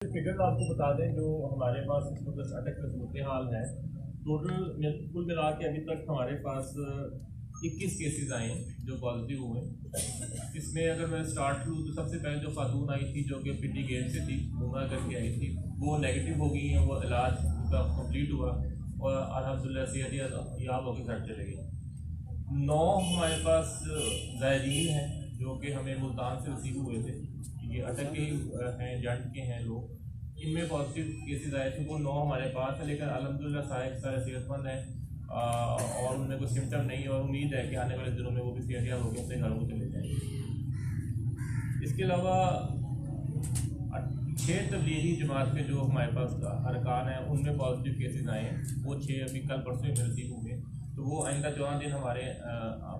Figure आपको बता दें जो हमारे पास इस वक्त अटक में सूरत हाल है। टोटल कुल मिला के अभी तक हमारे पास 21 केसेस आए हैं जो पॉजिटिव हुए। इसमें अगर मैं स्टार्ट लूँ तो सबसे पहले जो खातून आई थी जो कि पिंडी गेट से थी, घूमा करके आई थी, वो नेगेटिव हो गई हैं, वो इलाज उनका कंप्लीट हुआ और अल्हम्दुलिल्लाह सेहत याब होकर घर चले गई। 9 हमारे पास ज़ायरीन हैं जो कि हमें मुल्तान से रिसीव हुए थे। ये अटक के हैं, जंड के हैं लोग। इनमें पॉजिटिव केसेस आए थे, वो 9 हमारे पास है, लेकिन अल्हम्दुलिल्लाह सारे सेहतमंद हैं और उनमें कोई सिम्टम नहीं है और उम्मीद है कि आने वाले दिनों में वो भी सेहतयाब होकर अपने घरों को चले जाएंगे। इसके अलावा 6 तबलीगी जमात के जो हमारे पास अरकान हैं उनमें पॉजिटिव केसेस आए हैं। वो 6 अभी कल परसों में रिसीव हुए, तो वो आइंदा 14 दिन हमारे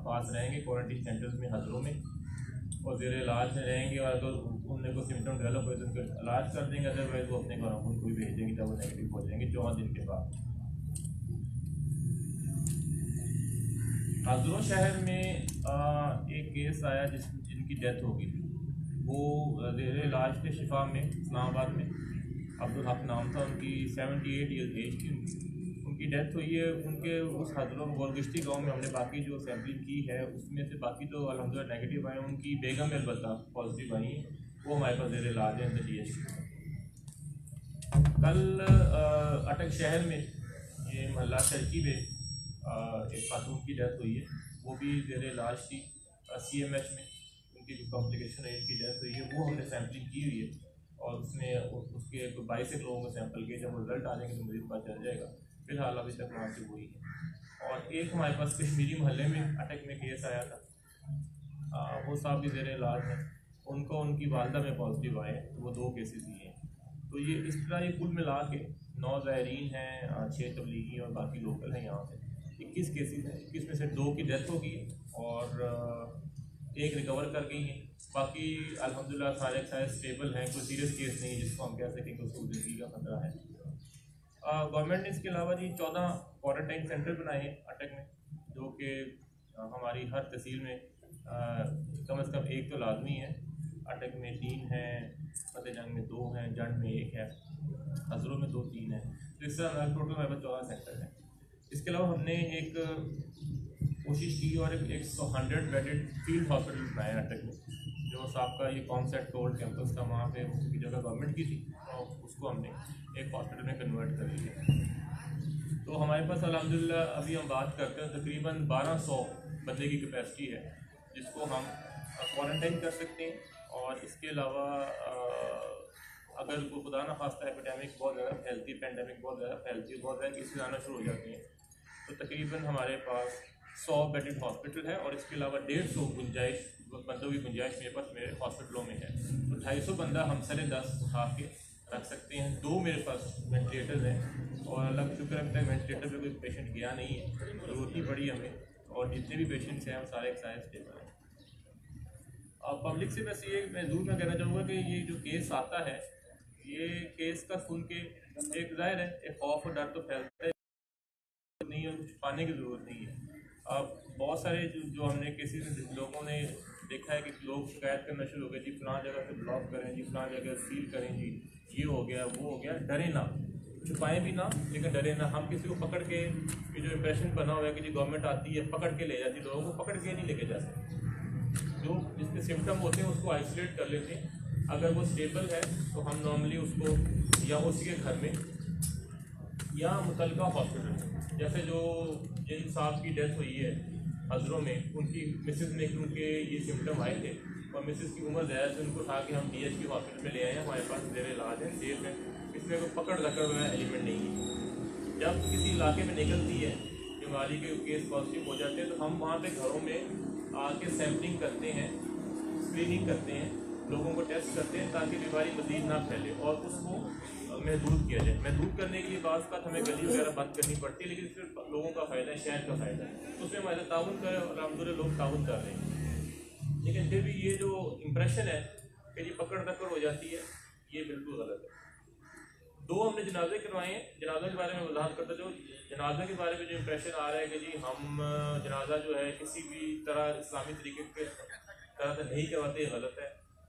पास रहेंगे क्वारंटीन सेंटर्स में हजरों में और ज़ेर इलाज में रहेंगे। और अगर उनमें कोई सिम्टम डेवलप हुए तो उनका इलाज कर देंगे, अदरवाइज वो अपने घरों को कोई भेज देंगे जब वो नेगेटिव हो जाएंगे 14 दिन के बाद। हजरों शहर में एक केस आया जिनकी डेथ हो गई थी। वो ज़ेर इलाज थे शिफा में, इस्लामाबाद में। अब्दुल हक नाम था उनकी, 78 ईयर एज थी उनकी डेथ हुई है। उनके उस हजरों गोलगश्ती गांव में हमने बाकी जो सैम्पलिंग की है उसमें से बाकी तो अल्हम्दुलिल्लाह नेगेटिव आए। उनकी बेगम में अलबत्ता पॉजिटिव आई हैं, वो हमारे पास ज़ेर इलाज है DHC। कल अटक शहर में ये महल्ला चरकी में एक खातून की डेथ हुई है, वो भी ज़ेर इलाज थी CMH में। उनकी जो कॉम्प्लिकेशन है इनकी डेथ हुई है, वो हमने सैम्पलिंग की हुई है और उसमें उसके 22 लोगों को सैंपल किए। जब रिजल्ट आ जाएंगे तो मरीज पता चल जाएगा। फिलहाल अभी तक वहाँ से हुई है। और एक हमारे पास कश्मीरी महल्ले में अटक में केस आया था, वो साहब भी ज़ेर इलाज हैं, उनको उनकी वालदा में पॉजिटिव आए, तो वो 2 केसेस ही हैं। तो ये इस तरह ये कुल मिला के 9 ज़ायरीन हैं, 6 तबलीगी और बाकी लोकल हैं। यहाँ से 21 केसेस हैं। 21 में से 2 की डेथ हो गई और 1 रिकवर कर गई हैं। बाकी अल्हम्दुलिल्लाह सारे स्टेबल हैं, कोई सीरियस केस नहीं है जिसको हम कह सकें कि उसको ज़िंदगी का खतरा है। गवर्नमेंट ने इसके अलावा जी 14 क्वारंटाइन सेंटर बनाए हैं अटक में, जो कि हमारी हर तहसील में कम से कम 1 तो लाजमी है। अटक में 3 हैं, फतेह जंग में 2 हैं, जंड में 1 है, हजरों में 2-3 हैं। तो इस तरह टोटल हमारे पास 14 सेंटर हैं। इसके अलावा हमने एक कोशिश की और एक 100 बेडेड फील्ड हॉस्पिटल बनाया अटक में, जो साहब ये कॉन्सेप्ट कोल्ड कैंपस था, वहाँ पे उसकी जगह गवर्नमेंट की थी और उसको हमने एक हॉस्पिटल में कन्वर्ट कर लिया। तो हमारे पास अल्हम्दुलिल्लाह अभी हम बात करते हैं तकरीबन 1200 बंदे की कैपेसिटी है जिसको हम क्वारंटाइन कर सकते हैं। और इसके अलावा अगर कोई खुदा न खास्ता एपिडेमिक बहुत ज़्यादा फैलती है, पेंडेमिक बहुत ज़्यादा फैलती है, बहुत ज़्यादा केसेस आना शुरू हो जाते हैं, तो तकरीबन हमारे पास 100 बेडेड हॉस्पिटल है। और इसके अलावा 150 बंदों की गुंजाइश मेरे पास मेरे हॉस्पिटलों में है। तो 250 बंदा हम सरे 10 उठा के रख सकते हैं। 2 मेरे पास वेंटिलेटर्स हैं और अल्लाह का शुक्र है अभी तक वेंटिलेटर पे कोई पेशेंट गया नहीं है, ज़रूरत नहीं पड़ी हमें। और जितने भी पेशेंट्स हैं हम सारे स्टेबल हैं। और पब्लिक से बस ये मैं कहना चाहूँगा कि ये जो केस आता है, ये केस का सुन के एक ज़ाहिर है एक खौफ और डर तो फैलता है, नहीं है, कुछ पाने की ज़रूरत नहीं है। अब बहुत सारे जो हमने केसेस लोगों ने देखा है कि लोग शिकायत करना शुरू हो गए, जी फलां जगह से ब्लॉक करें, जी फलां जगह सील करें, जी ये हो गया वो हो गया। डरे ना, छुपाएं भी ना, लेकिन डरे ना। हम किसी को पकड़ के ये जो इम्प्रेशन बना हुआ है कि जी गवर्नमेंट आती है पकड़ के ले जाती है, लोगों को पकड़ के नहीं लेके जा सकते। जो जिसके सिम्टम होते हैं उसको आइसोलेट कर लेते हैं। अगर वो स्टेबल है तो हम नॉर्मली उसको या उसी के घर में या मुतलका हॉस्पिटल में, जैसे जो जिन साहब की डेथ हुई है हजरों में, उनकी मिसेस ने उनके ये सिम्टम आए थे और मिसेस की उम्र ज़्यादा से उनको उठा के हम DHP हॉस्पिटल में ले आए हैं। हमारे पास ज़ेर इलाज है, सेफ है, इसमें कोई पकड़ रखा हुआ एलिमेंट नहीं है। जब किसी इलाके में निकलती है बीमारी के केस पॉजिटिव हो जाते हैं तो हम वहाँ पे घरों में आके सैम्पलिंग करते हैं, स्क्रीनिंग करते हैं, लोगों को टेस्ट करते हैं ताकि बीमारी मज़ीद ना फैले और उसको महदूद किया जाए। महदूद करने के लिए बाज़ का हमें गली वगैरह बंद करनी पड़ती है, लेकिन इसमें लोगों का फ़ायदा है, शहर का फ़ायदा है, तो उसमें हमारे ताउन करें और अल्हम्दुलिल्लाह लोग ताउन कर रहे हैं। लेकिन फिर भी ये जो इम्प्रेशन है कि ये पकड़ दकड़ हो जाती है, ये बिल्कुल गलत है। 2 हमने जनाजे करवाए हैं। जनाजा के बारे में वजाहत करता जो जनाजा के बारे में जो इम्प्रेशन आ रहा है कि जी हम जनाजा जो है किसी भी तरह इस्लामी तरीके के तरह से नहीं करवाते, गलत है।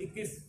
21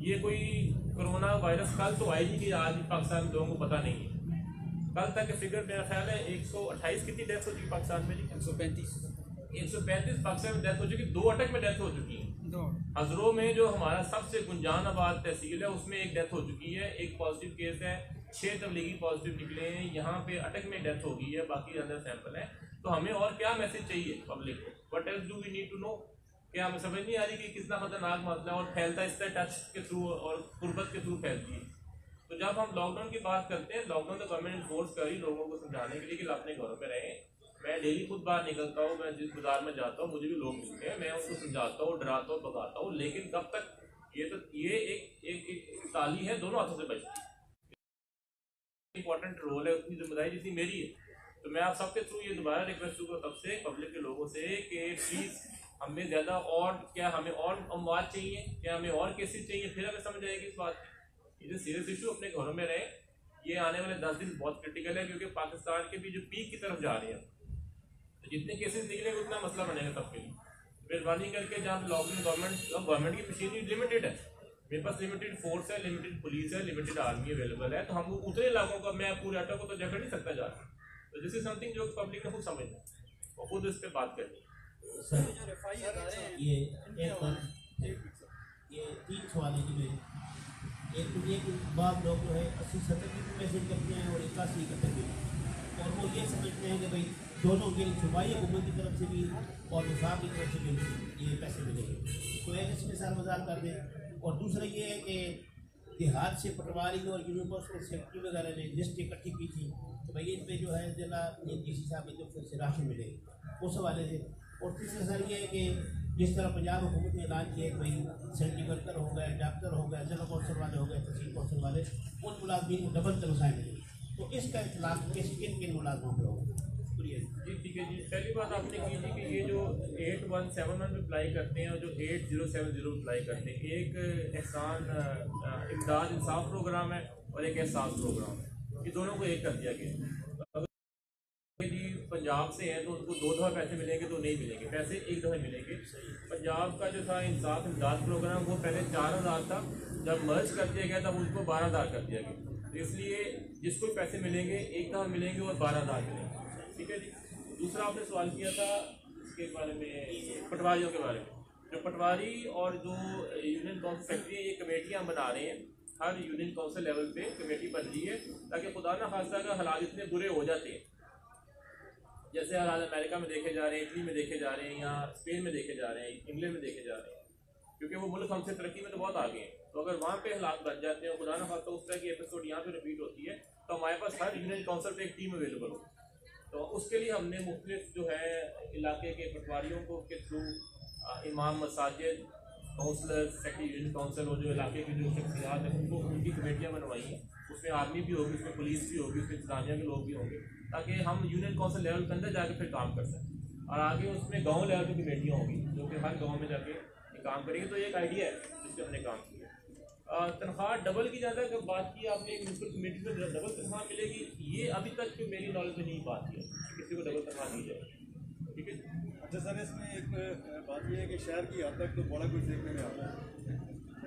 ये कोई कोरोना वायरस कल तो आई नहीं कि आज भी पाकिस्तान में लोगों को पता नहीं है। कल तक के फिगर मेरा ख्याल है 128 कितनी डेथ हो चुकी पाकिस्तान में जी? 135 पाकिस्तान में डेथ हो चुकी, 2 अटक में डेथ हो चुकी है। हजरों में जो हमारा सबसे गुंजान आबाद तहसील है उसमें एक डेथ हो चुकी है, एक पॉजिटिव केस है, 6 तबलीगी पॉजिटिव निकले हैं, यहाँ पे अटक में डेथ हो गई है, बाकी अंदर सैंपल है। तो हमें और क्या मैसेज चाहिए पब्लिक को? What else do we need to know? क्या हमें समझ नहीं आ रही कि कितना खतरनाक मसला है और फैलता है इस तरह टच के थ्रू और गुर्बत के थ्रू फैलती है। तो जब हम लॉकडाउन की बात करते हैं, लॉकडाउन तो गवर्नमेंट फोर्स करी लोगों को समझाने के लिए कि अपने घरों में रहें। मैं डेली खुद बाहर निकलता हूँ, मैं जिस बाजार में जाता हूँ मुझे भी लोग मिलते हैं, मैं उनको समझाता हूँ, डराता हूँ, भगाता हूँ, लेकिन कब तक? ये एक ताली है, दोनों हाथों से बचती है। इंपॉर्टेंट रोल है, उसकी जिम्मेदारी जितनी मेरी है। तो मैं आप सबके थ्रू ये दोबारा रिक्वेस्ट करूँगा सबसे, पब्लिक के लोगों से, कि प्लीज़ हमें ज़्यादा और क्या हमें और अमवात चाहिए, क्या हमें और केसेस चाहिए, फिर हमें समझ आएगी इस बात की। ये सीरियस इशू, अपने घरों में रहें। ये आने वाले 10 दिन बहुत क्रिटिकल है, क्योंकि पाकिस्तान के भी जो पीक की तरफ जा रहे हैं, तो जितने केसेस निकलेंगे उतना मसला बनेगा सबके लिए। मेहरबानी करके जहाँ लॉकडाउन गवर्नमेंट की मशीनरी लिमिटेड है, मेरे पास लिमिटेड फोर्स है, लिमिटेड पुलिस है, लिमिटेड आर्मी अवेलेबल है, तो हम उतने इलाकों का मैं पूरे अटक को तो जगह नहीं सकता जा रहा। तो दिस इज समथिंग जो पब्लिक ने खुद समझना और खुद इस पर बात करनी। ये एक बार ये 3 सवाल है जी। एक तो ये कि बाद लोग जो है 80-70 की मैसेज करते हैं और 81 करते हैं, और वो ये समझते हैं कि भाई दोनों के सूबाई हुकूमत की तरफ से भी और वफाक की तरफ से भी ये पैसे मिलेंगे। तो एक इसमें सार मजाक कर दें। और दूसरा ये है कि देहात से पटवारी और यूनिवर्सिटी सेक्रेटरी वगैरह ने लिस्ट इकट्ठी की थी, तो भाई इन पर जो है जिला DC साहब की तरफ से राशन मिलेगी, उस हवाले से। और तीसरा सर ये है कि जिस तरह पंजाब हुकूमत ने ऐलान किया कि भाई सैनिटरी वर्कर हो गए, डॉक्टर हो गए, जिला कौंसल वाले हो गए, तहसील कौंसल वाले, उन मुलाजमीन को डबल तनख्वाह मिलेगी। तो इसका इतलाक किन किन मुलाजमों पर होगा? जी ठीक है जी। पहली बात आपने की थी कि ये जो 8171 में अप्लाई करते हैं और जो 8070 अप्लाई करते हैं, एक एहसान इमदाद इंसाफ प्रोग्राम है और एक एहसास प्रोग्राम है, ये दोनों को एक कर दिया गया। जी पंजाब से हैं तो उनको 2 दफ़ा पैसे मिलेंगे तो नहीं मिलेंगे, पैसे एक दफ़ा मिलेंगे। पंजाब का जो था इंसाफ इमदाद प्रोग्राम वो पहले 4000 था, जब मर्ज कर दिया गया तब उनको 12000 कर दिया गया। तो इसलिए जिसको पैसे मिलेंगे एक दफ़ा मिलेंगे और 12000 मिलेंगे, ठीक है जी। दूसरा आपने सवाल किया था इसके बारे में, पटवारियों के बारे में। जो पटवारी और जो यूनियन काउंसिल सेक्रेटरी है, ये कमेटियाँ बना रहे हैं, हर यूनियन काउंसिल लेवल पे कमेटी बन रही है, ताकि खुदा न खास्ता का हालात इतने बुरे हो जाते हैं, जैसे हालात अमेरिका में देखे जा रहे हैं, इटली में देखे जा रहे हैं, या स्पेन में देखे जा रहे हैं, इंग्लैंड में देखे जा रहे हैं, क्योंकि वो मुल्क हमसे तरक्की में तो बहुत आगे हैं। तो अगर वहाँ पे हालात बन जाते हैं, खुदा न खास्ता उस तरह की एपिसोड यहाँ पे रिपीट होती है, तो हमारे पास हर यूनियन काउंसिल पे एक टीम अवेलेबल हो। तो उसके लिए हमने मुख्तलिफ जो है इलाके के पटवारियों को के थ्रू इमाम मसाजिद, काउंसलर, सेक्रेटरी यूनियन काउंसिल और जो इलाके की जो शख्सियात हैं उनको उनकी कमेटियाँ बनवाई हैं। उसमें आर्मी भी होगी, उसमें पुलिस भी होगी, उसमें इंतजामिया के लोग भी होंगे, ताकि हम यूनियन काउंसिल लेवल के अंदर जाके फिर काम कर सकें। और आगे उसमें गाँव लेवल की कमेटियाँ होंगी जो कि हर गाँव में जाके काम करेंगे। तो एक आइडिया है जिससे हमने काम किया। तनख्वाह डबल की ज़्यादा जब बात की आपने म्यूनसिपल कमेटी में डबल तनख्वाह मिलेगी, ये अभी तक तो मेरी नॉलेज में नहीं बात की किसी को डबल तनख्वाह दी जाए, ठीक है। अच्छा सर, इसमें एक बात यह है कि शहर की हद तक तो बड़ा कुछ देखने में आता है,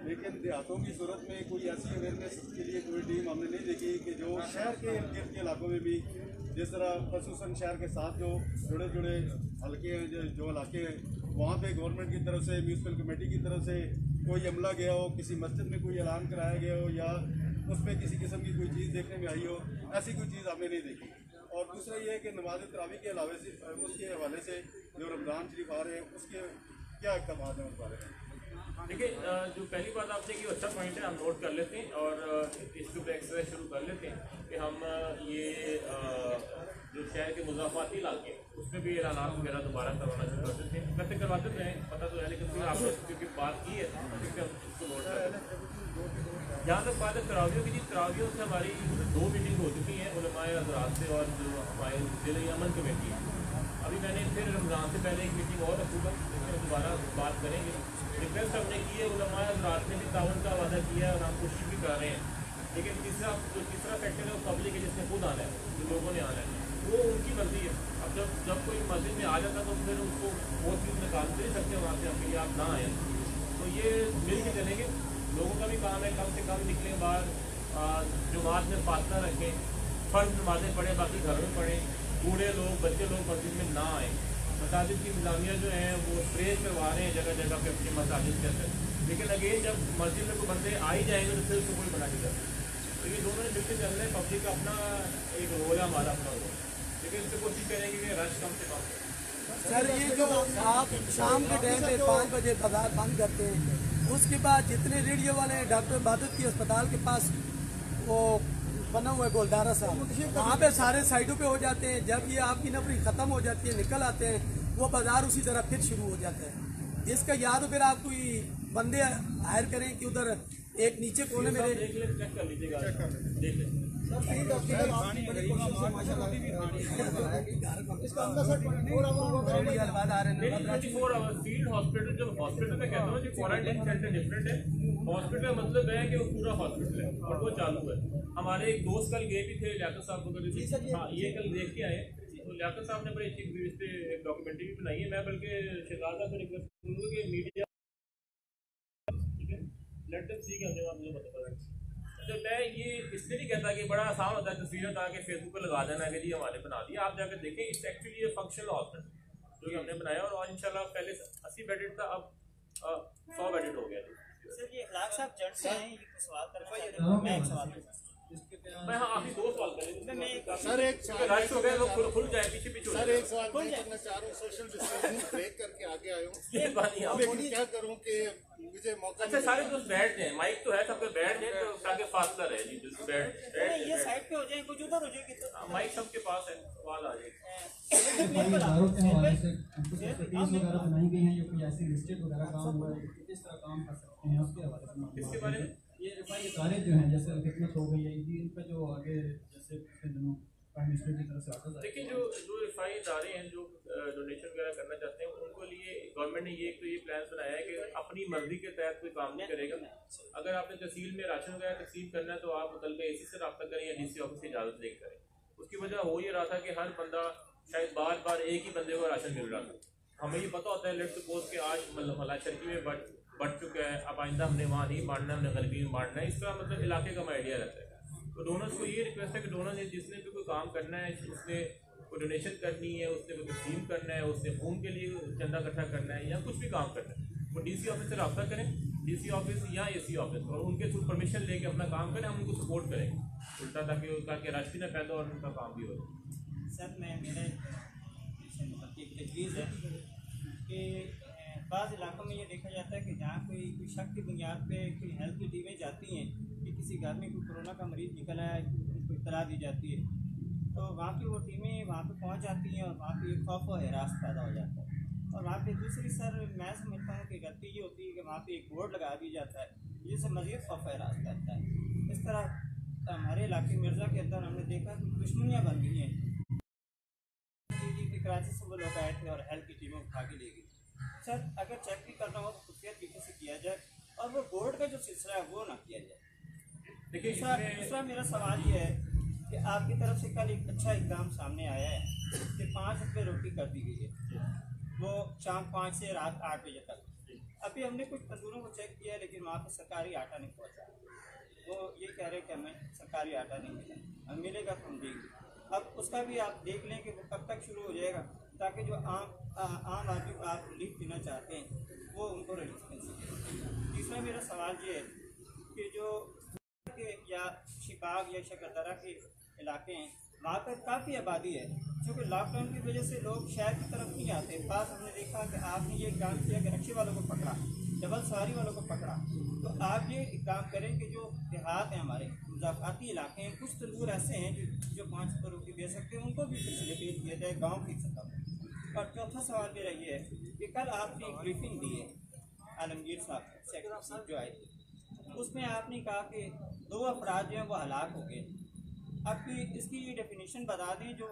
लेकिन देहातों की सूरत में कोई ऐसी अवेयरनेस के लिए कोई टीम हमने नहीं देखी कि जो शहर के इर्द गिर्द के इलाकों में भी, जिस तरह खसूसन शहर के साथ जो जुड़े जुड़े हल्के हैं, जो इलाके हैं, वहाँ पे गवर्नमेंट की तरफ से, म्यूनसिपल कमेटी की तरफ से कोई अमला गया हो, किसी मस्जिद में कोई ऐलान कराया गया हो, या उस पर किसी किस्म की कोई चीज़ देखने में आई हो, ऐसी कोई चीज़ हमने नहीं देखी। और दूसरा ये है कि नमाज तरावी के अलावे से, उसके हवाले से जो रमज़ान शरीफ आ रहे हैं, उसके क्या इक़दाम हैं उस बारे में? देखिए, जो पहली बात आपने की अच्छा पॉइंट है, हम नोट कर लेते हैं और इसके ऊपर एक्सरसाइज शुरू कर लेते हैं कि हम ये जो शहर के मुज़ाफ़ाती इलाके उसमें भी ऐलानात वगैरह दोबारा करवाना शुरू कर देते हैं। वैसे करवाते तो हैं, पता तो है, लेकिन फिर आपने क्योंकि बात की है इसको नोट कर लेते हैं। जहाँ तक बात है तरावियों की, तरावियों से हमारी 2 मीटिंग हो चुकी हैं उलमाए हज़रात से और जो हमारे ज़िले अमन कमेटी है। अभी मैंने फिर रमज़ान से पहले एक मीटिंग और रखूँगा, इसमें दोबारा बात करेंगे। रिक्वेस्ट हमने की है, उलमाए हज़रात ने भी ताउन का वादा किया है और हम कोशिश भी कर रहे हैं, लेकिन तीसरा फैक्टर है वो पब्लिक है, जिसने खुद आना है, जो लोगों ने आना है, वो उनकी मर्जी है। अब जब कोई मस्जिद में आ जाता तो फिर उसको वो चीज़ निकाल नहीं सकते वहाँ से, आपके लिए आप ना आए, तो ये मिल के चलेंगे। लोगों का भी काम है कम से कम निकले बाहर जुमात में फासला रखें, फर्ज नमाजें पढ़ें, बाकी घरों में पढ़ें, बूढ़े लोग बच्चे लोग मस्जिद में ना आएँ। मसाजिद की इंतजामिया जो है वो स्प्रे करवा रहे हैं जगह जगह पे अपनी मसाजिद के अंदर, लेकिन अगेन जब मस्जिद में कोई बंदे आ ही जाएंगे तो फिर उसको कोई मना नहीं करता। तो ये दोनों ने मिलकर चल रहे हैं, पब्लिक का अपना एक रोल है, हमारा अपना रोल, लेकिन इससे कोशिश करेंगे कि रश कम से कम हो। सर ये जो आप शाम के टाइम पे 5 बजे बाजार बंद करते हैं, उसके बाद जितने रेडियो वाले हैं डॉक्टर इबादत की अस्पताल के पास वो बना हुआ है गोलदारा साहब, वहाँ पे सारे साइडों पे हो जाते हैं। जब ये आपकी नफरी ख़त्म हो जाती है निकल आते हैं, वो बाजार उसी तरह फिर शुरू हो जाता है। इसका या तो फिर आप कोई बंदे हायर करें कि उधर एक नीचे कोने में देख ले, चेक कर लीजिएगा, देख लें। फील्ड हॉस्पिटल जो हॉस्पिटल में कहता हूँ क्वारंटाइन सेंटर डिफरेंट है। हॉस्पिटल का मतलब है कि वो पूरा हॉस्पिटल है और वो चालू है। हमारे एक दोस्त कल गए भी थे लियाकत साहब को, हाँ ये कल देख के आए, तो लियाकत साहब ने बड़ी अच्छी इस पे एक डॉक्यूमेंट्री भी बनाई है। मैं बल्कि शहजादा को रिक्वेस्ट करूँगा कि मीडिया लेट देम सी के हमने वहाँ मुझे पता। तो मैं ये इसलिए नहीं कहता कि बड़ा आसान होता है तस्वीरें आके फेसबुक पे लगा देना कि जी हमारे बना दिया, आप जाकर देखें इट्स एक्चुअली ये फंक्शनल हॉस्पिटल जो कि हमने बनाया और इंशाल्लाह पहले 80 बेडेड था, अब 100 बेडेड हो गया। सर ये इखलाक साहब जज से हैं, ये सवाल करना चाहते हैं, मैं एक सवाल मैं हाँ आप ही 2 सवाल करें सर एक राइट हो गए लोग खुल जाए पीछे पीछे। सर एक सवाल मैं करना चाह रहा हूँ, सोशल डिस्टेंसिंग ब्रेक करके आगे आया हूँ, लेकिन क्या करूँ कि मुझे मौका अच्छा सारे दोस्त बैठ जाए, माइक तो है सबके बैठ जाए तो ताकि फासला रहे जी, बैठ ये साइड पे हो जाए, कुछ उधर हो जाएगी तो माइक सबके पास है, सवाल आ जाएगी। बनाई गई है, कोई ऐसी लिस्टेड वगैरह काम हुआ है, किस तरह काम कर सकते हैं उसके हवाले से इसके बारे में ये रिफाई इदारे जो हैं जैसे खिदमत हो गई है इन पर जो आगे जैसे पिछले दिनों प्राइम मिनिस्टर की तरफ से आता है, देखिए जो रिफाई इदारे हैं जो डोनेशन वगैरह करना चाहते हैं उनको लिए गवर्नमेंट ने ये प्लान बनाया है कि अपनी मर्जी के तहत कोई काम नहीं करेगा। अगर आपने तहसील में राशन वगैरह तकसीम करना है तो आप मुतलका एसी से रब्ता करें या डीसी ऑफिस से इजाज़त लेकर करें। उसकी वजह हो ये रहा था कि हर बंदा शायद बार बार एक ही बंदे को राशन मिल रहा था। हमें ये पता होता है लेट सपोज कि आज मलाशरकी में बढ़ चुका है, अब आइंदा हमने वहाँ नहीं बांटना, हमने गरीबी में बांटना है, इस तरह मतलब इलाके का आइडिया रहता है। तो डोनर्स को ये रिक्वेस्ट है कि डोनर ने जिसने भी कोई काम करना है, उसने कोई डोनेशन करनी है, उसने कोई तकसीम करना है, उसने खून के लिए चंदा इकट्ठा करना है या कुछ भी काम करना है, वो डीसी ऑफिस से रब्ता करें, डीसी ऑफिस या एसी ऑफिस, और उनके थ्रू परमिशन लेके अपना काम करें, हम उनको सपोर्ट करेंगे उल्टा ताकि रश भी ना पैदा और उनका काम भी हो। सर मैं मेरे एक तजवीज़ है कि बाज़ इलाकों में ये देखा जाता है कि जहाँ कोई शक की बुनियाद पे कोई हेल्थ की टीमें जाती हैं कि किसी घर में कोई कोरोना का मरीज़ निकल आया है, उनको इत्तला दी जाती है, तो वहाँ की वो टीमें वहाँ पे पहुँच जाती हैं और वहाँ पे एक खौफ और हिरास पैदा हो जाता है। और वहाँ पे दूसरी सर मैं समझता हूँ कि गलती ये होती है कि वहाँ पे एक बोर्ड लगा दिया जाता है जिससे मज़ीद खौफ हिरास करता है। इस तरह हमारे इलाके मिर्ज़ा के अंदर हमने देखा कि दुश्मनियाँ बन गई हैं कि कराची से वो लोग आए थे और हेल्थ की टीमें उठा के ले गई। सर अगर चेक भी करना हो तो खुफिया तरीके से किया जाए और वो बोर्ड का जो सिलसिला है वो ना किया जाए। देखिए दूसरा मेरा सवाल ये है कि आपकी तरफ से कल एक अच्छा इक़दाम सामने आया है कि 5 रुपये रोटी कर दी गई है, वो शाम 5 से रात 8 बजे तक। अभी हमने कुछ तंदूरों को चेक किया लेकिन वहाँ पर सरकारी आटा नहीं पहुँचा, वो ये कह रहे हैं कि हमें सरकारी आटा नहीं मिला, हम मिलेगा तो हम देंगे। अब उसका भी आप देख लें कि वो कब तक शुरू हो जाएगा ताकि जो आम आदमी को आप रिलीफ देना चाहते हैं वो उनको रिलीफ मिल सके। तीसरा मेरा सवाल ये है कि जो या शिकाग या शकरदरा के इलाके हैं वहाँ पर काफ़ी आबादी है, क्योंकि लॉकडाउन की वजह से लोग शहर की तरफ नहीं आते। पास हमने देखा कि आपने ये काम किया कि रक्शे वालों को पकड़ा, डबल सवारी वालों को पकड़ा, तो आप ये काम करें कि जो देहात हैं हमारे मुज़ाफ़ाती इलाके हैं, कुछ तंदूर ऐसे हैं जो 5 रुपये रोटी दे सकते हैं, उनको भी फैसिलिटेट किया जाए गाँव की सतह पर। और चौथा सवाल मेरा ये है कि कल आपने एक ब्रीफिंग दी है आलमगीर साहब सेक्रेटरी जो आए थे, उसमें आपने कहा कि 2 अफराद जो हैं वो हलाक हो गए। अब इसकी ये डेफिनेशन बता दें, जो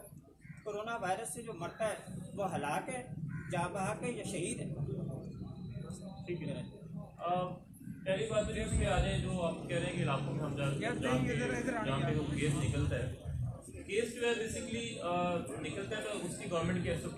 कोरोना वायरस से जो मरता है वो हलाक है, जाँ बहक है या शहीद है? ठीक है। पहली बात तो इसमें आ जाए जो आप कह रहे हैं कि इलाकों में हम जहाँ पे वो केस निकलता है, केस जो है बेसिकली निकलता है तो उसकी गवर्नमेंट की SOP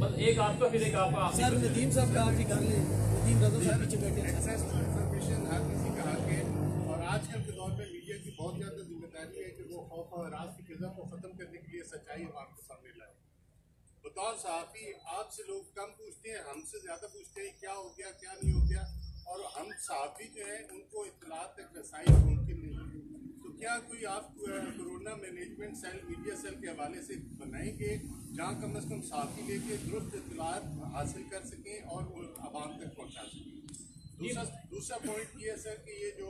बस एक आपका फिर एक आपका सर नदीम साहब का आप ही कर लें, नदीम रजा साहब पीछे बैठे हैं। एक्सेस टू इंफॉर्मेशन हर किसी का हक है और आजकल के दौर में मीडिया की बहुत ज़्यादा जिम्मेदारी है कि वो खौफ और राज की फिजा को ख़त्म करने के लिए सच्चाई आवाम के सामने लाए। बतौर सहाफ़ी आपसे लोग कम पूछते हैं, हमसे ज़्यादा पूछते हैं क्या हो गया क्या नहीं हो गया, और हम सहाफ़ी जो हैं उनको इत्तलात तक रसाई मुमकिन नहीं है। तो क्या कोई आप corona management cell media cell के हवाले से बनाएंगे जहाँ कम अज़ कम सहाफ़ी लेके दुरुस्त इत्तलात हासिल कर सकें और वो आवाम तक पहुँचा सकें? दूसरा पॉइंट ये है सर कि ये जो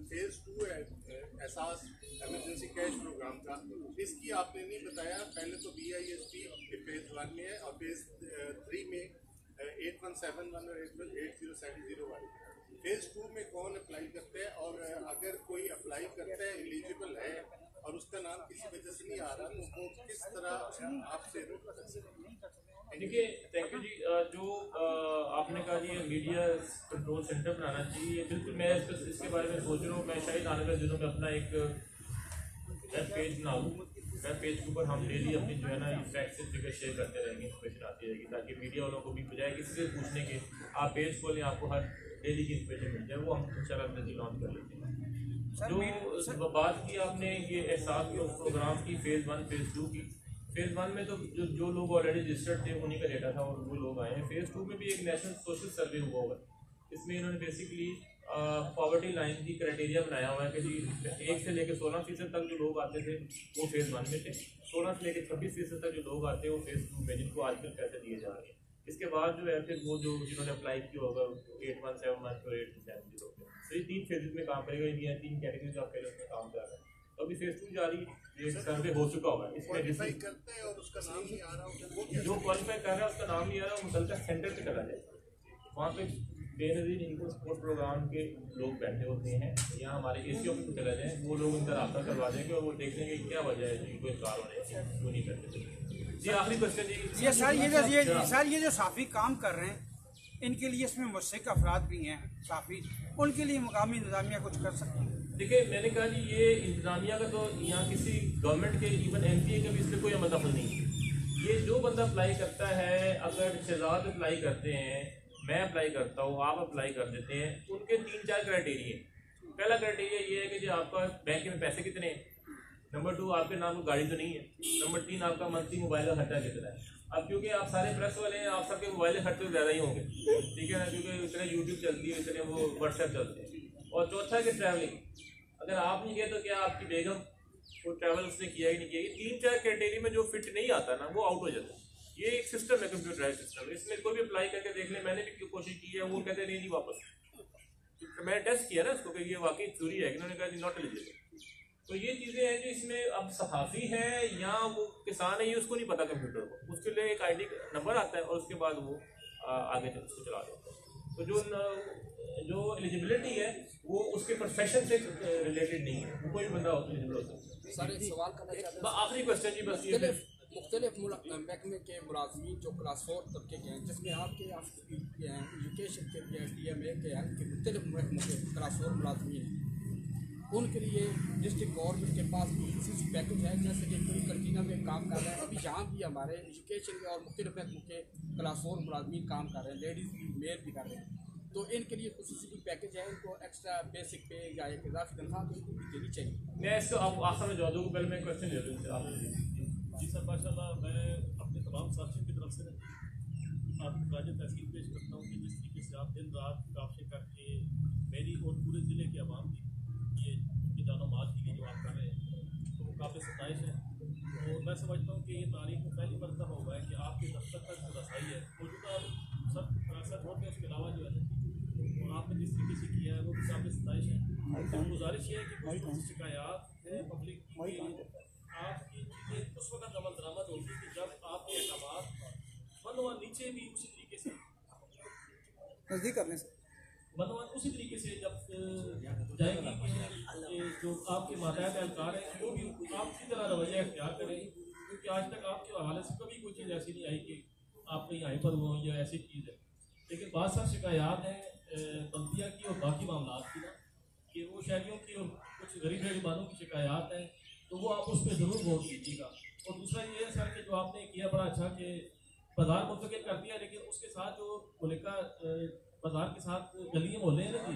फेज़ 2 है एहसास एमरजेंसी कैश प्रोग्राम का, इसकी आपने नहीं बताया। पहले तो BISP फेज़ 1 में है और फेज़ 3 में 8171 और 8070 वाले। फेज़ 2 में कौन अप्लाई करता है, और अगर कोई अप्लाई करता है एलिजिबल है और उसका नाम किसी वजह से नहीं आ रहा तो वो किस तरह आपसे रोक सकते हैं? देखिए थैंक यू जी। जो आपने कहा जी मीडिया कंट्रोल सेंटर बनाना चाहिए, बिल्कुल मैं इसके बारे में सोच रहा हूँ। मैं शायद आने वाले दिनों में अपना एक वेब पेज बनाऊँ। वेब पेज के ऊपर हम डेली अपनी जो है ना फैक्ट से फिगर शेयर करते रहेंगे, इन्फॉर्मेशन आती रहेगी, ताकि मीडिया वालों को भी बजाय किसी से पूछने के आप पेज खोलें, आपको हर डेली की इन्फॉर्मेशन मिल जाए। वो हम इंशाल्लाह जल्दी लॉन्च कर लेते हैं। जो बात की आपने ये एहसास प्रोग्राम की फेज़ 1 फेज़ 2 की, फेज़ 1 में तो जो लोग ऑलरेडी रजिस्टर्ड थे उन्हीं का डेटा था और वो लोग आए हैं। फेज़ 2 में भी एक नेशनल सोशल सर्वे हुआ होगा। इसमें इन्होंने बेसिकली पॉवर्टी लाइन की क्राइटेरिया बनाया हुआ है कि जी 1 से लेकर 16% तक जो लोग आते थे वो फेज़ 1 में थे, 16 से लेकर 26% तक जो लोग आते हैं वो फेज़ 2 में, जिनको आजकल पैसे दिए जा रहे हैं। इसके बाद जो है फिर वो जो जिन्होंने अप्लाई किया होगा 8171 और 8070, तो ये 3 फेजेज में काम करेगा। ये 3 कैटेगरीज आप पहले उसमें काम कर रहे हैं। तो अभी फेज़ 2 जारी सर्वे हो चुका होगा। इसमें करते हैं और उसका नाम नहीं आ रहा, जो क्वालिफाई कर रहा है उसका नाम नहीं आ रहा, वो मुतल्लिका सेंटर पे चला जाए। वहाँ पे बेनज़ीर इनको सपोर्ट प्रोग्राम के लोग बैठे होते हैं, या हमारे AC ऑफिस में चला जाए, वो लोग उनका रब्ता करवा देंगे और वो देख लेंगे क्या वजह है इनको इनकार होने की, क्यों नहीं करते। जी आखिरी क्वेश्चन जी। सर ये जो साफ़ी काम कर रहे हैं इनके लिए इसमें मुस्तहिक अफराद भी हैं साफ़ी, उनके लिए मुकामी इंतजामिया कुछ कर सकते हैं? देखिए मैंने कहा जी ये इंतजामिया का तो यहाँ किसी गवर्नमेंट के इवन MPA का भी इसमें कोई अमल दखल नहीं है। ये जो बंदा अप्लाई करता है, अगर शहजाद अप्लाई करते हैं, मैं अप्लाई करता हूँ, आप अप्लाई कर देते हैं, उनके 3-4 क्राइटेरिया। पहला क्राइटेरिया ये है कि जी आपका बैंक में पैसे कितने हैं, नंबर 2 आपके नाम को गाड़ी तो नहीं है, नंबर 3 आपका मंथली मोबाइल का खर्चा कितना है। अब क्योंकि आप सारे प्रेस वाले हैं, आप सबके मोबाइल के खर्चे ज़्यादा ही होंगे, ठीक है ना, क्योंकि इतने यूट्यूब चलती है, इतने वो व्हाट्सएप चलते हैं। और चौथा है कि ट्रैवलिंग, अगर आप नहीं गए तो क्या आपकी बेगम वो ट्रैवल उसने किया ही नहीं किया। ये 3-4 क्राइटेरिया में जो फिट नहीं आता ना वो आउट हो जाता है। ये एक सिस्टम है, कंप्यूटराइज सिस्टम। इसमें कोई भी अप्लाई करके देख ले, मैंने भी कोशिश की है, वो कहते नहीं वापस। तो मैंने टेस्ट किया ना इसको कि ये वाकई चोरी है, इन्होंने कहा नॉट एलिजिबल। तो ये चीज़ें हैं जो इसमें अब सहाफ़ी है या वो किसान है, ये उसको नहीं पता कंप्यूटर को, उसके लिए एक ID नंबर आता है और उसके बाद वो आगे उसको चला देता है। तो जो एलिजिबिलिटी है वो उसके प्रोफेशन से रिलेटेड नहीं है, वो कोई बंदा एलिजिबल हो सकता है। सर एक सवाल करना चाहता हूँ, आखिरी क्वेश्चन जी बस ये मुख्तलिफ महकमे के मुलाजमीन जो क्लास 4 तबके के हैं, जिसमें आपके एजुकेशन के DMA के हेल्थ के मुख्तलिफ महकमों के क्लास 4 मुलाजमीन हैं, उनके लिए डिस्ट्रिक्ट गवर्नमेंट के पास कोई पैकेज है? जैसे कि कोई कंटीना में काम कर रहे हैं, अभी जहाँ भी हमारे एजुकेशन के और मुख्तलिफ महकमों के क्लास 4 मुलाजमीन काम कर रहे हैं, लेडीज़ भी मेल भी कर रहे हैं, तो इनके लिए खुसूसी कोई पैकेज है, उनको एक्स्ट्रा बेसिक पे या एक इजाफी तनख्वाह तो उनको भी देनी चाहिए? मैं इसको आप आखिर में जवाब दूँ, पहले मैं क्वेश्चन ले लूँ। जी सर माशाल्लाह, मैं अपने तमाम साथियों की तरफ से आपको ताज़ा तहसील पेश करता हूँ कि जिस तरीके से आप दिन रात काफ़ी करके मेरी और पूरे ज़िले के आवाम की ये उनकी जानो माल के लिए जो आप कर रहे हैं तो वो काफ़ी सताइश है। और मैं समझता हूँ कि ये तारीख में पहली मरतबा हुआ है कि आपके दफ्तर तक जो रसाई है मौजूदा सब वोट है, उसके अलावा जो है और आपने जिस तरीके से किया है वो भी काफ़ी सताइश है। तो गुजारिश ये है कि कुछ शिकायत है पब्लिक की, आपकी चीज़ें उस वक्त अमल दरामद होगी कि जब आपके अहकाम मनोवन नीचे भी उसी तरीके से नज़दीक करने से मनोवन उसी तरीके से जब जाएगी कि जो आपके मातहत एहलकार हैं वो भी आपकी तरह रवैया अख्तियार करें, क्योंकि आज तक आपके हवाले से कभी कोई चीज़ ऐसी नहीं आई कि आप कहीं हाइपर हो या ऐसी चीज़ है। लेकिन बहुत सारी शिकायत हैं बल्दिया की और बाकी मामला की ना, कि वो शहरियों की और कुछ गरीब गरीबानों की शिकायत हैं, तो वो आप उस पर ज़रूर गौर कीजिएगा। और दूसरा ये है सर कि जो आपने किया बड़ा अच्छा कि बाजार मुंतकिल कर दिया, लेकिन उसके साथ जो मुल्का बाजार के साथ गली मोहल्ले हैं ना जी,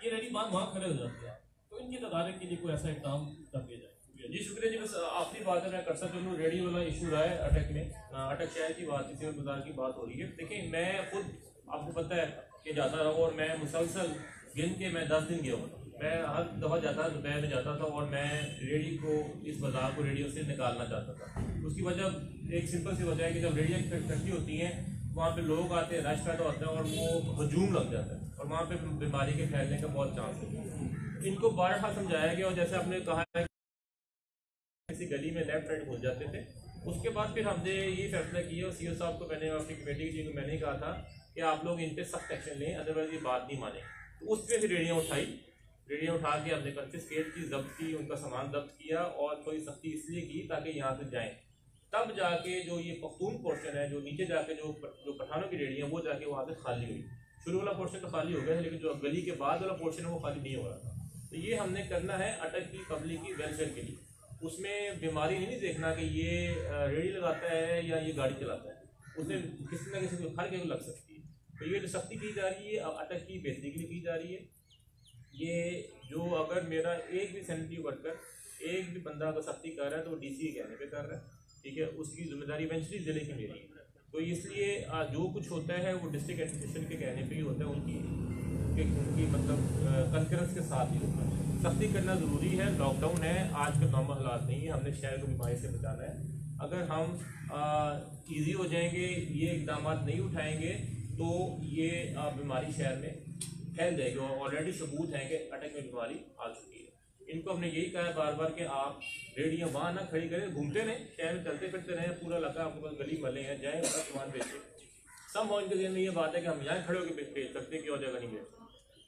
ये रेडी बात वहाँ खड़े हो जाते हैं। तो इनके तदारक के लिए कोई ऐसा इक़दाम कर दिया जाए। जी शुक्रिया जी। बस आखिरी बात है मैं कर सकता हूँ, रेडी वाला इशू रहा है अटक में, अटक शहर की बात, इसी बाजार की बात हो रही है। देखिए मैं खुद आपको पता है कि जाता रहा और मैं मुसलसल गिन के मैं 10 दिन गया हूँ। मैं हर दफ़ा जाता दोपहर में जाता था और मैं रेडी को, इस बाज़ार को रेडियो से निकालना चाहता था। उसकी वजह एक सिंपल सी वजह है कि जब रेडियो इकट्ठी होती हैं वहाँ पे लोग आते हैं, रश पैदा होता है और वो हजूम लग जाता है और वहाँ पे बीमारी के फैलने का बहुत चांस है। इनको बारहा समझाया गया और जैसे आपने कहा है किसी गली में लेफ्ट राइट घुस जाते थे। उसके बाद फिर हमने ये फैसला किया और सीओ साहब को मैंने अपनी कमेटी की मैंने कहा था कि आप लोग इन पर सख्त एक्शन लें, अदरवाइज ये बात नहीं माने। तो उस पर फिर रेडियाँ उठाई, रेडियाँ उठा के हमने कन्फिस्केट की, जब्त की, उनका सामान जब्त किया और थोड़ी सख्ती इसलिए की ताकि यहाँ से जाएँ। तब जाके जो ये पख्तून पोर्शन है, जो नीचे जाके जो पठानों की रेडियाँ वो जाके वहाँ से खाली हुई। शुरू वाला पोर्शन तो खाली हो गया है, लेकिन जो गली के बाद वाला पोर्शन है वो खाली नहीं हो रहा था। तो ये हमने करना है अटक की पब्लिक की वेलफेयर के लिए। उसमें बीमारी नहीं देखना कि ये रेडी लगाता है या ये गाड़ी चलाता है, उसमें किसी न किसी को हर किसी को लग सकती है। तो ये जो सख्ती की जा रही है अटक की बेहतरी के लिए की जा रही है। ये जो अगर मेरा एक भी सैनिटरी वर्कर, एक भी बंदा अगर सख्ती कर रहा है तो वो डीसी के कहने पे कर रहा है, ठीक है, उसकी जिम्मेदारी इवेंचुअली ज़िले की मेरी है। तो इसलिए जो कुछ होता है वो डिस्ट्रिक्ट एडमिनिस्ट्रेशन के कहने पे ही होता है, उनकी मतलब कंकरेंस के साथ ही होता है। सख्ती करना ज़रूरी है, लॉकडाउन है, आज का नॉर्मल हालात नहीं है, हमने शहर को बीमारी से बचाना है। अगर हम ईजी हो जाएंगे, ये इकदाम नहीं उठाएंगे तो ये बीमारी शहर में फैल जाएगी और ऑलरेडी सबूत हैं कि अटक में बीमारी आ चुकी है। इनको हमने यही कहा है बार बार कि आप रेडियाँ वहाँ ना खड़ी करें, घूमते रहें, शहर में चलते फिरते रहें, पूरा इलाका आपके पास गली मले हैं, जाएँ अपना सामान बेचें। सब इनके जहन में ये बात है कि हम यहाँ खड़े होकर बेच सकते हैं कि और जगह नहीं बेच।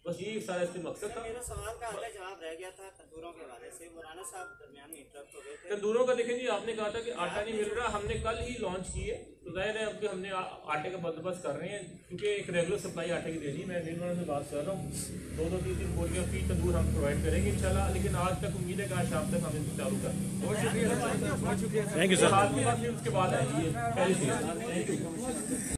बस यही सारा इसके मकसद था। मेरा सवाल का आधा जवाब रह गया था तंदूरों के हवाले से, मौलाना साहब दरमियान में इंटरप्ट हो गए थे। तंदूरों का देखें जी, आपने कहा था कि आटा नहीं मिल रहा, हमने कल ही लॉन्च किए, तो जाहिर है अब हमने आटे का बंदोबस्त कर रहे हैं क्योंकि एक रेगुलर सप्लाई आटे की दे दी। मैं मिल वालों से बात कर रहा हूँ, 2-3 बोरियाँ फी तंदूर हम प्रोवाइड करेंगे इंशाल्लाह, लेकिन आज तक उम्मीद है कि आज शाम तक हम इसको चालू कर दें। बहुत शुक्रिया, बहुत शुक्रिया, थैंक यू सर। उसके बाद आएगी पहली चीज़। Thank you.